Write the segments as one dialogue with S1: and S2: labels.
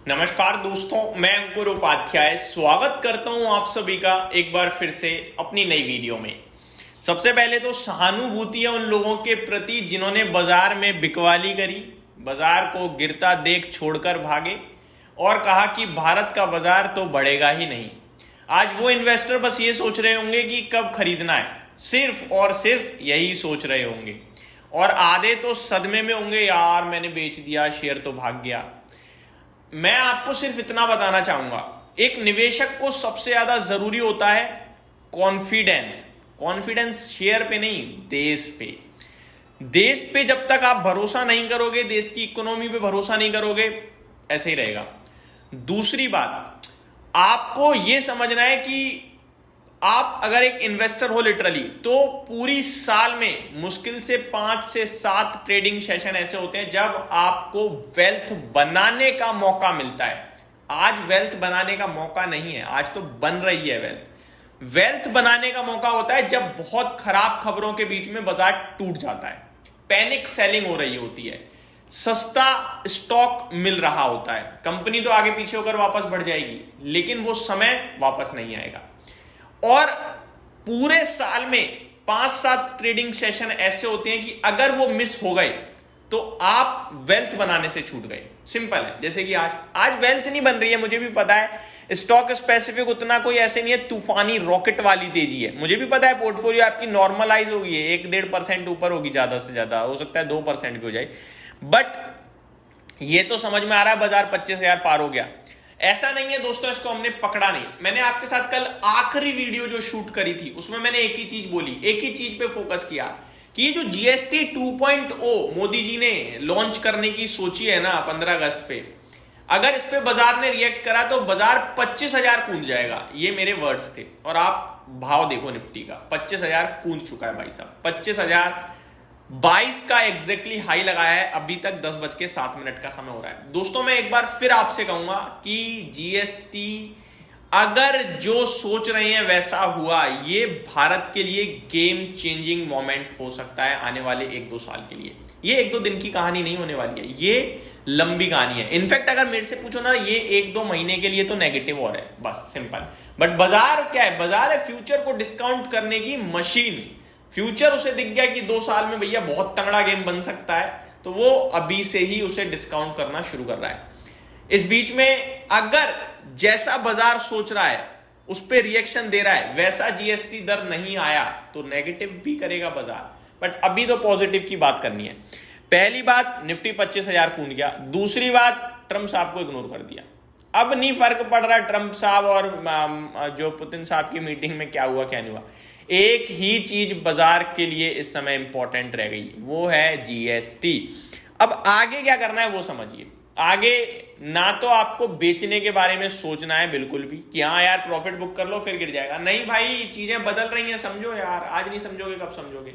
S1: नमस्कार दोस्तों, मैं अंकुर उपाध्याय स्वागत करता हूं आप सभी का एक बार फिर से अपनी नई वीडियो में। सबसे पहले तो सहानुभूति है उन लोगों के प्रति जिन्होंने बाजार में बिकवाली करी, बाजार को गिरता देख छोड़कर भागे और कहा कि भारत का बाजार तो बढ़ेगा ही नहीं। आज वो इन्वेस्टर बस ये सोच रहे होंगे कि कब खरीदना है, सिर्फ और सिर्फ यही सोच रहे होंगे। और आधे तो सदमे में होंगे, यार मैंने बेच दिया, शेयर तो भाग गया। मैं आपको सिर्फ इतना बताना चाहूंगा, एक निवेशक को सबसे ज्यादा जरूरी होता है कॉन्फिडेंस। कॉन्फिडेंस शेयर पे नहीं, देश पे। देश पे जब तक आप भरोसा नहीं करोगे, देश की इकोनॉमी पे भरोसा नहीं करोगे, ऐसे ही रहेगा। दूसरी बात, आपको यह समझना है कि आप अगर एक इन्वेस्टर हो लिटरली, तो पूरी साल में मुश्किल से 5 से 7 ट्रेडिंग सेशन ऐसे होते हैं जब आपको वेल्थ बनाने का मौका मिलता है। आज वेल्थ बनाने का मौका नहीं है, आज तो बन रही है वेल्थ। वेल्थ बनाने का मौका होता है जब बहुत खराब खबरों के बीच में बाजार टूट जाता है, पैनिक सेलिंग हो रही होती है, सस्ता स्टॉक मिल रहा होता है। कंपनी तो आगे पीछे होकर वापस बढ़ जाएगी, लेकिन वो समय वापस नहीं आएगा। और पूरे साल में 5-7 ट्रेडिंग सेशन ऐसे होते हैं कि अगर वो मिस हो गए तो आप वेल्थ बनाने से छूट गए। सिंपल है। जैसे कि आज वेल्थ नहीं बन रही है, मुझे भी पता है। स्टॉक स्पेसिफिक उतना कोई ऐसे नहीं है, तूफानी रॉकेट वाली तेजी है, मुझे भी पता है। पोर्टफोलियो आपकी नॉर्मलाइज होगी, 1-1.5% ऊपर होगी, ज्यादा से ज्यादा हो सकता है 2% भी हो जाए। बट ये तो समझ में आ रहा है बाजार 25,000 पार हो गया। ऐसा नहीं है दोस्तों, इसको हमने पकड़ा नहीं। मैंने आपके साथ कल आखिरी वीडियो जो शूट करी थी उसमें मैंने एक ही चीज बोली, एक ही चीज पे फोकस किया कि ये जो जीएसटी 2.0 मोदी जी ने लॉन्च करने की सोची है ना 15 अगस्त पे, अगर इस पे बाजार ने रिएक्ट करा तो बाजार 25,000 कूद जाएगा। ये मेरे वर्ड्स थे। और आप भाव देखो निफ्टी का, 25,000 कूद चुका है भाई साहब। 25,022 का एग्जैक्टली हाई लगाया है। अभी तक 10:07 का समय हो रहा है। दोस्तों मैं एक बार फिर आपसे कहूंगा कि जीएसटी अगर जो सोच रहे हैं वैसा हुआ, ये भारत के लिए गेम चेंजिंग मोमेंट हो सकता है आने वाले 1-2 साल के लिए। ये 1-2 दिन की कहानी नहीं होने वाली है, ये लंबी कहानी है। इनफैक्ट अगर मेरे से पूछो ना, ये 1-2 महीने के लिए तो नेगेटिव और है, बस सिंपल। बट बाजार क्या है? बाजार है फ्यूचर को डिस्काउंट करने की मशीन। फ्यूचर उसे दिख गया कि 2 साल में भैया बहुत तगड़ा गेम बन सकता है, तो वो अभी से ही उसे डिस्काउंट करना शुरू कर रहा है। इस बीच में अगर जैसा बाजार सोच रहा है उस पर रिएक्शन दे रहा है, वैसा जीएसटी दर नहीं आया तो नेगेटिव भी करेगा बाजार। बट अभी तो पॉजिटिव की बात करनी है। पहली बात, निफ्टी 25,000 कूद गया। दूसरी बात, ट्रंप साहब को इग्नोर कर दिया। अब नहीं फर्क पड़ रहा ट्रंप साहब और जो पुतिन साहब की मीटिंग में क्या हुआ क्या नहीं हुआ। एक ही चीज बाजार के लिए इस समय इंपॉर्टेंट रह गई, वो है जीएसटी। अब आगे क्या करना है वो समझिए। आगे ना तो आपको बेचने के बारे में सोचना है बिल्कुल भी कि हाँ यार प्रॉफिट बुक कर लो फिर गिर जाएगा। नहीं भाई, चीजें बदल रही हैं, समझो यार। आज नहीं समझोगे कब समझोगे?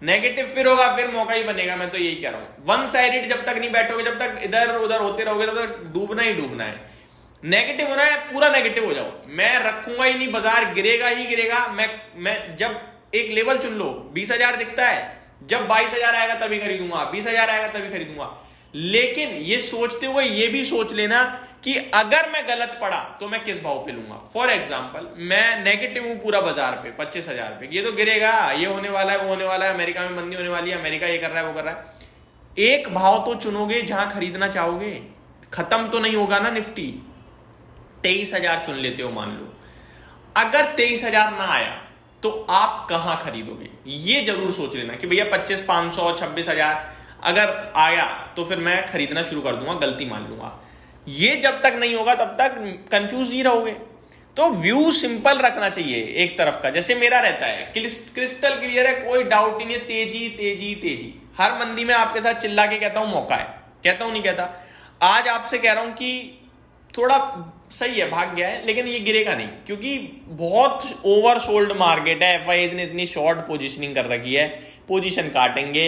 S1: नेगेटिव फिर होगा, फिर मौका ही बनेगा। मैं तो यही कह रहा हूं, वन साइडेड जब तक नहीं बैठोगे, जब तक इधर उधर होते रहोगे, तब तक डूबना ही डूबना है। नेगेटिव होना है, पूरा नेगेटिव हो जाओ। मैं रखूंगा ही नहीं, बाजार गिरेगा ही गिरेगा। मैं जब एक लेवल चुन लो, 20,000 दिखता है, जब 22,000 आएगा तभी खरीदूंगा, 20,000 आएगा तभी खरीदूंगा। लेकिन ये सोचते हुए ये भी सोच लेना कि अगर मैं गलत पड़ा तो मैं किस भाव पे लूंगा। फॉर एग्जाम्पल, मैं नेगेटिव हूं पूरा बाजार पे 25,000 पे, ये तो गिरेगा, ये होने वाला है, वो होने वाला है, अमेरिका में मंदी होने वाली है, अमेरिका ये कर रहा है, वो कर रहा है। एक भाव तो चुनोगे जहां खरीदना चाहोगे। खत्म तो नहीं होगा ना निफ्टी। 23,000 चुन लेते हो मान लो, अगर 23,000 ना आया तो आप कहां खरीदोगे? ये जरूर सोच लेना कि भैया 25,500 26,000 अगर आया तो फिर मैं खरीदना शुरू कर दूंगा, गलती मान लूंगा। ये जब तक नहीं होगा तब तक कंफ्यूज नहीं रहोगे। तो व्यू सिंपल रखना चाहिए एक तरफ का, जैसे मेरा रहता है, क्रिस्टल क्लियर है, कोई डाउट ही नहीं है। तेजी तेजी तेजी। हर मंदी में आपके साथ चिल्ला के कहता हूं मौका है, कहता हूं नहीं कहता। आज आपसे कह रहा हूं कि थोड़ा सही है, भाग गया है, लेकिन ये गिरेगा नहीं, क्योंकि बहुत ओवर सोल्ड मार्केट है। एफआईज ने इतनी शॉर्ट पोजीशनिंग कर रखी है, पोजीशन काटेंगे।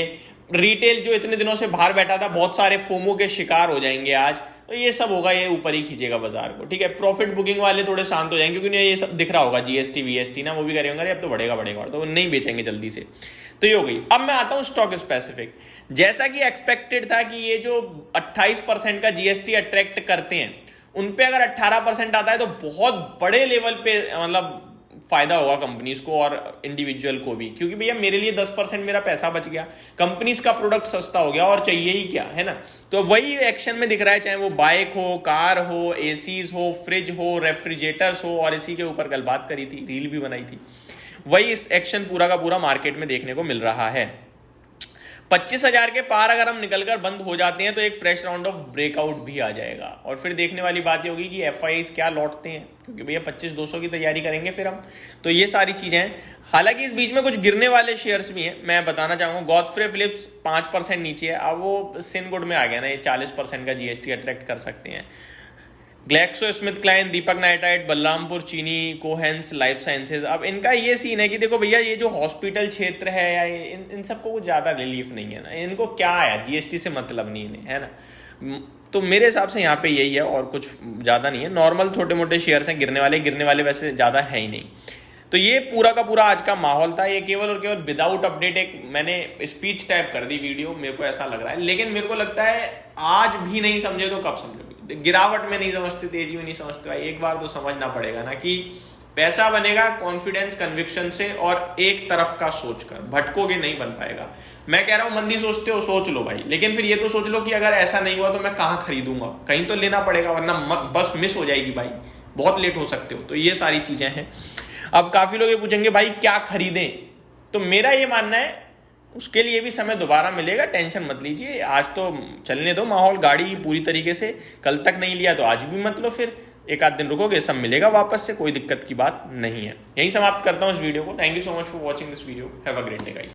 S1: रिटेल जो इतने दिनों से बाहर बैठा था, बहुत सारे फोमो के शिकार हो जाएंगे आज। तो ये सब होगा, ये ऊपर ही खींचेगा बाजार को। ठीक है, प्रॉफिट बुकिंग वाले थोड़े शांत हो जाएंगे, क्योंकि ये सब दिख रहा होगा, जीएसटी वीएसटी ना, वो भी करेंगे अब तो बढ़ेगा बढ़ेगा, तो नहीं बेचेंगे जल्दी से। तो ये हो गई। अब मैं आता हूं स्टॉक स्पेसिफिक। जैसा कि एक्सपेक्टेड था कि ये जो 28% का जीएसटी अट्रैक्ट करते हैं, उन पे अगर 18% आता है तो बहुत बड़े लेवल पे मतलब फायदा होगा कंपनीज को और इंडिविजुअल को भी, क्योंकि भैया मेरे लिए 10% मेरा पैसा बच गया, कंपनीज का प्रोडक्ट सस्ता हो गया, और चाहिए ही क्या, है ना। तो वही एक्शन में दिख रहा है, चाहे वो बाइक हो, कार हो, एसीज हो, फ्रिज हो, रेफ्रिजरेटर्स हो, और इसी के ऊपर कल बात करी थी, रील भी बनाई थी। वही इस एक्शन पूरा का पूरा मार्केट में देखने को मिल रहा है। 25,000 के पार अगर हम निकलकर बंद हो जाते हैं तो एक फ्रेश राउंड ऑफ ब्रेकआउट भी आ जाएगा, और फिर देखने वाली बात ये होगी कि एफआईआईज क्या लौटते हैं, क्योंकि भैया 25,200 की तैयारी करेंगे फिर हम। तो ये सारी चीजें हैं। हालांकि इस बीच में कुछ गिरने वाले शेयर्स भी हैं, मैं बताना चाहूंगा। गॉडफ्रे फिलिप्स 5% नीचे है, अब वो सिन गुड में आ गया ना, ये 40% का जीएसटी अट्रैक्ट कर सकते हैं। ग्लैक्सो स्मिथ क्लाइन, दीपक नाइट्राइट, बलरामपुर चीनी, कोहेंस लाइफ साइंसेज। अब इनका ये सीन है कि देखो भैया ये जो हॉस्पिटल क्षेत्र है या इन सबको कुछ ज़्यादा रिलीफ नहीं है ना, इनको क्या है, जीएसटी से मतलब नहीं इन्हें, है ना। तो मेरे हिसाब से यहाँ पे यही है, और कुछ ज़्यादा नहीं है। नॉर्मल छोटे मोटे शेयर्स हैं, गिरने वाले वैसे ज़्यादा है ही नहीं। तो ये पूरा का पूरा आज का माहौल था। ये केवल और केवल विदाउट अपडेट एक मैंने स्पीच टाइप कर दी वीडियो, मेरे को ऐसा लग रहा है। लेकिन मेरे को लगता है आज भी नहीं समझे तो कब समझोगे। गिरावट में नहीं समझते, तेजी में नहीं समझते भाई, एक बार तो समझना पड़ेगा ना कि पैसा बनेगा कॉन्फिडेंस कन्विक्शन से और एक तरफ का सोचकर, भटकोगे नहीं बन पाएगा। मैं कह रहा हूं मंदी सोचते हो सोच लो भाई, लेकिन फिर ये तो सोच लो कि अगर ऐसा नहीं हुआ तो मैं कहां खरीदूंगा, कहीं तो लेना पड़ेगा, वरना बस मिस हो जाएगी भाई, बहुत लेट हो सकते हो। तो ये सारी चीजें हैं। अब काफी लोग ये पूछेंगे भाई क्या खरीदें, तो मेरा ये मानना है उसके लिए भी समय दोबारा मिलेगा, टेंशन मत लीजिए। आज तो चलने दो माहौल, गाड़ी पूरी तरीके से, कल तक नहीं लिया तो आज भी मत लो, फिर एक आध दिन रुकोगे सब मिलेगा वापस से, कोई दिक्कत की बात नहीं है। यही समाप्त करता हूँ इस वीडियो को। Thank you so much for watching this video. Have a great day guys.